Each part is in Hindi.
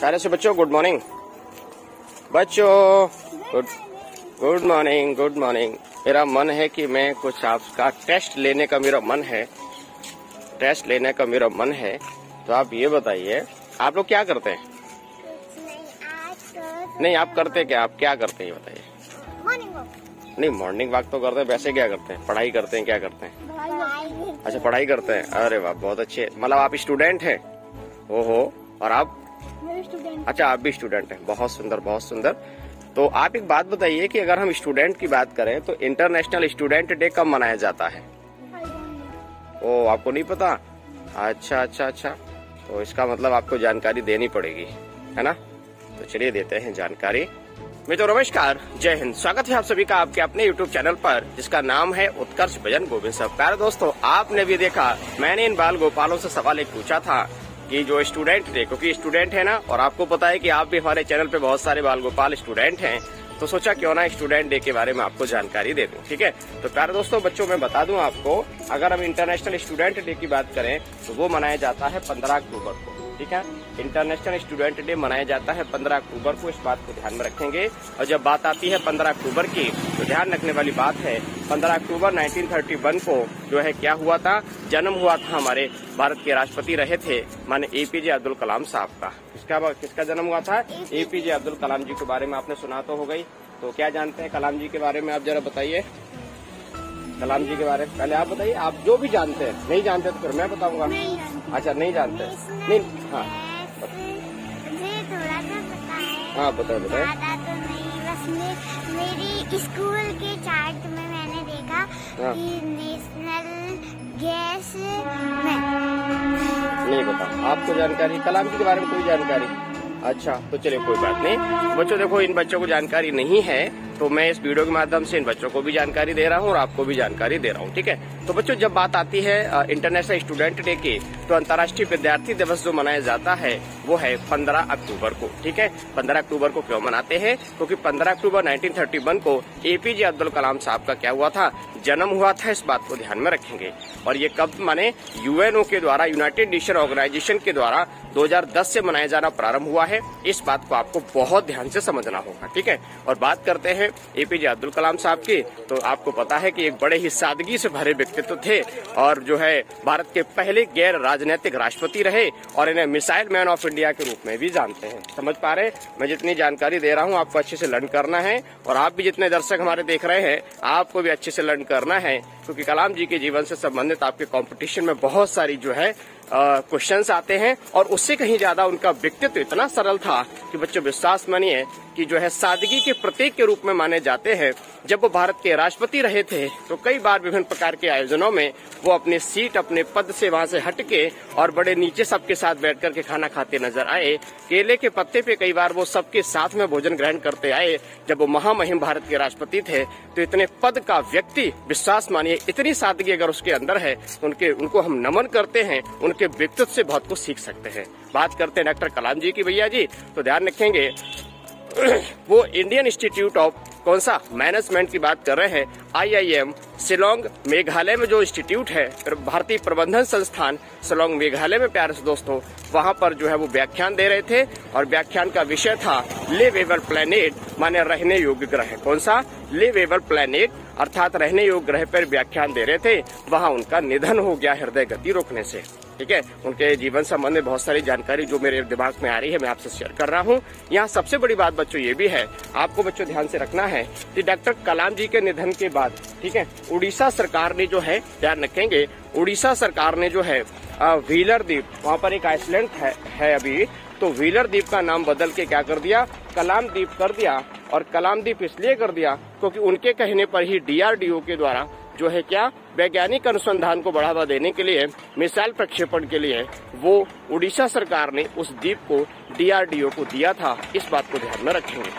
सारे से बच्चों गुड मॉर्निंग। बच्चों गुड मॉर्निंग, गुड मॉर्निंग। मेरा मन है कि मैं कुछ आपका टेस्ट लेने का मेरा मन है, तो आप ये बताइए आप लोग क्या करते हैं? नहीं आप करते क्या, आप क्या करते हैं ये बताइए। Morning walk. नहीं मॉर्निंग वॉक तो करते हैं, वैसे क्या करते हैं? पढ़ाई करते हैं, क्या करते हैं? अच्छा पढ़ाई करते हैं। अरे वाह बहुत अच्छे, मतलब आप स्टूडेंट हैं। ओहो, और आप? स्टूडेंट। अच्छा आप भी स्टूडेंट हैं, बहुत सुंदर बहुत सुंदर। तो आप एक बात बताइए कि अगर हम स्टूडेंट की बात करें तो इंटरनेशनल स्टूडेंट डे कब मनाया जाता है? ओ आपको नहीं पता? अच्छा अच्छा अच्छा, तो इसका मतलब आपको जानकारी देनी पड़ेगी, है ना? तो चलिए देते हैं जानकारी। मित्रों नमस्कार, जय हिंद। स्वागत है आप सभी का आपके अपने YouTube चैनल पर जिसका नाम है उत्कर्ष भजन गोविंद साहब। प्यारे दोस्तों, आपने भी देखा मैंने इन बाल गोपालों से सवाल एक पूछा था कि जो स्टूडेंट थे, क्योंकि स्टूडेंट है ना, और आपको पता है कि आप भी हमारे चैनल पे बहुत सारे बाल गोपाल स्टूडेंट हैं, तो सोचा क्यों ना स्टूडेंट डे के बारे में आपको जानकारी दे दूं। ठीक है, तो प्यारे दोस्तों बच्चों मैं बता दूं आपको, अगर हम इंटरनेशनल स्टूडेंट डे की बात करें तो वो मनाया जाता है 15 अक्टूबर को। ठीक है, इंटरनेशनल स्टूडेंट डे मनाया जाता है 15 अक्टूबर को, इस बात को ध्यान में रखेंगे। और जब बात आती है 15 अक्टूबर की तो ध्यान रखने वाली बात है 15 अक्टूबर 1931 को जो है क्या हुआ था, जन्म हुआ था हमारे भारत के राष्ट्रपति रहे थे माने एपीजे अब्दुल कलाम साहब का। किसका जन्म हुआ था? एपीजे अब्दुल कलाम जी के बारे में आपने सुना तो हो गई। तो क्या जानते हैं कलाम जी के बारे में, आप जरा बताइए कलाम जी के बारे में। पहले आप बताइए, आप जो भी जानते हैं। नहीं जानते तो फिर मैं बताऊंगा। अच्छा नहीं जानते? नहीं हाँ मुझे थोड़ा सा पता है। हाँ बताओ बताओ। ज्यादा तो नहीं, बस मेरी स्कूल के चार्ट में मैंने देखा कि नेशनल गैस में। नहीं पता आपको जानकारी कलाम जी के बारे में? कोई जानकारी? अच्छा तो चलिए कोई बात नहीं। बच्चों देखो, इन बच्चों को जानकारी नहीं है तो मैं इस वीडियो के माध्यम से इन बच्चों को भी जानकारी दे रहा हूँ और आपको भी जानकारी दे रहा हूँ। ठीक है, तो बच्चों जब बात आती है इंटरनेशनल स्टूडेंट डे की, तो अंतर्राष्ट्रीय विद्यार्थी दिवस जो मनाया जाता है वो है 15 अक्टूबर को। ठीक है, 15 अक्टूबर को क्यों मनाते हैं? क्योंकि 15 अक्टूबर 1931 को एपीजे अब्दुल कलाम साहब का क्या हुआ था, जन्म हुआ था। इस बात को ध्यान में रखेंगे। और ये कब माने यूएनओ के द्वारा, यूनाइटेड नेशन ऑर्गेनाइजेशन के द्वारा 2010 से मनाया जाना प्रारंभ हुआ है। इस बात को आपको बहुत ध्यान से समझना होगा। ठीक है, और बात करते हैं एपीजे अब्दुल कलाम साहब की, तो आपको पता है कि एक बड़े ही सादगी से भरे व्यक्तित्व थे और जो है भारत के पहले गैर राजनीतिक राष्ट्रपति रहे और इन्हें मिसाइल मैन ऑफ इंडिया के रूप में भी जानते हैं। समझ पा रहे? मैं जितनी जानकारी दे रहा हूँ आपको अच्छे से लर्न करना है, और आप भी जितने दर्शक हमारे देख रहे हैं आपको भी अच्छे से लर्न करना है, क्योंकि कलाम जी के जीवन से संबंधित आपके कंपटीशन में बहुत सारी जो है क्वेश्चंस आते हैं। और उससे कहीं ज्यादा उनका व्यक्तित्व इतना सरल था कि बच्चों विश्वास मानिए कि जो है सादगी के प्रतीक के रूप में माने जाते हैं। जब वो भारत के राष्ट्रपति रहे थे तो कई बार विभिन्न प्रकार के आयोजनों में वो अपने सीट, अपने पद से वहां से हटके और बड़े नीचे सबके साथ बैठ करके खाना खाते नजर आए। केले के पत्ते पे कई बार वो सबके साथ में भोजन ग्रहण करते आए। जब वो महामहिम भारत के राष्ट्रपति थे तो इतने पद का व्यक्ति, विश्वास मानिए इतनी सादगी अगर उसके अंदर है तो उनको हम नमन करते हैं, उनके व्यक्तित्व से बहुत कुछ सीख सकते हैं। बात करते हैं डॉक्टर कलाम जी की भैया जी, तो ध्यान रखेंगे वो इंडियन इंस्टीट्यूट ऑफ कौन सा मैनेजमेंट की बात कर रहे हैं, IIM शिलोंग मेघालय में जो इंस्टीट्यूट है, भारतीय प्रबंधन संस्थान शिलोंग मेघालय में, प्यारे से दोस्तों वहां पर जो है वो व्याख्यान दे रहे थे और व्याख्यान का विषय था लिवेबल प्लेनेट माने रहने योग्य ग्रह। कौन सा? लिवेबल प्लेनेट, अर्थात रहने योग्य ग्रह पर व्याख्यान दे रहे थे। वहां उनका निधन हो गया हृदय गति रोकने से। ठीक है, उनके जीवन संबंध में बहुत सारी जानकारी जो मेरे दिमाग में आ रही है मैं आपसे शेयर कर रहा हूँ। यहाँ सबसे बड़ी बात बच्चों ये भी है, आपको बच्चों ध्यान से रखना है कि डॉक्टर कलाम जी के निधन के बाद, ठीक है, उड़ीसा सरकार ने जो है, ध्यान रखेंगे, उड़ीसा सरकार ने जो है व्हीलर द्वीप, वहाँ पर एक आइसलैंड है अभी, तो व्हीलर द्वीप का नाम बदल के क्या कर दिया, कलाम द्वीप कर दिया। और कलाम द्वीप इसलिए कर दिया क्योंकि उनके कहने पर ही DRDO के द्वारा जो है क्या, वैज्ञानिक अनुसंधान को बढ़ावा देने के लिए, मिसाइल प्रक्षेपण के लिए वो उड़ीसा सरकार ने उस द्वीप को DRDO को दिया था। इस बात को ध्यान में रखेंगे।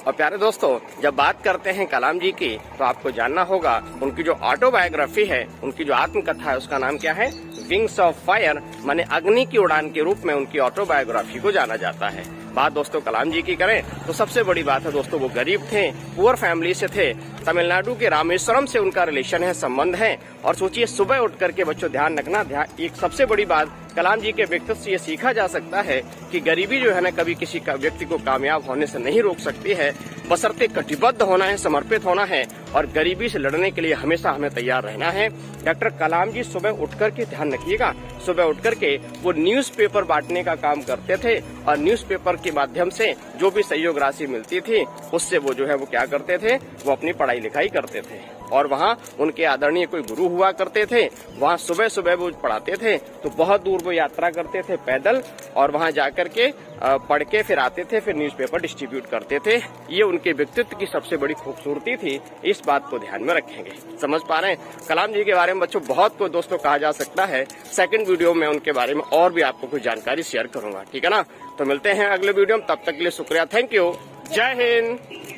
और प्यारे दोस्तों जब बात करते हैं कलाम जी की तो आपको जानना होगा उनकी जो ऑटोबायोग्राफी है, उनकी जो आत्मकथा है, उसका नाम क्या है, विंग्स ऑफ फायर माने अग्नि की उड़ान के रूप में उनकी ऑटोबायोग्राफी को जाना जाता है। बात दोस्तों कलाम जी की करें तो सबसे बड़ी बात है दोस्तों वो गरीब थे, पुअर फैमिली से थे, तमिलनाडु के रामेश्वरम से उनका रिलेशन है, संबंध है। और सोचिए सुबह उठ करके बच्चों ध्यान रखना, एक सबसे बड़ी बात कलाम जी के व्यक्तित्व से ये सीखा जा सकता है कि गरीबी जो है ना कभी किसी का व्यक्ति को कामयाब होने से नहीं रोक सकती है, बशर्ते कटिबद्ध होना है, समर्पित होना है और गरीबी से लड़ने के लिए हमेशा हमें तैयार रहना है। डॉक्टर कलाम जी सुबह उठकर के, ध्यान रखिएगा, सुबह उठकर के वो न्यूज़पेपर बांटने का काम करते थे और न्यूज़पेपर के माध्यम से जो भी सहयोग राशि मिलती थी उससे वो जो है वो क्या करते थे, वो अपनी पढ़ाई लिखाई करते थे। और वहाँ उनके आदरणीय कोई गुरु हुआ करते थे, वहाँ सुबह सुबह वो पढ़ाते थे तो बहुत दूर वो यात्रा करते थे पैदल और वहाँ जाकर के पढ़ के फिर आते थे, फिर न्यूज़पेपर डिस्ट्रीब्यूट करते थे। ये उनके व्यक्तित्व की सबसे बड़ी खूबसूरती थी, इस बात को ध्यान में रखेंगे। समझ पा रहे हैं? कलाम जी के बारे में बच्चों बहुत को दोस्तों कहा जा सकता है। सेकंड वीडियो में उनके बारे में और भी आपको कुछ जानकारी शेयर करूंगा, ठीक है ना? तो मिलते हैं अगले वीडियो में, तब तक के लिए शुक्रिया, थैंक यू, जय हिंद।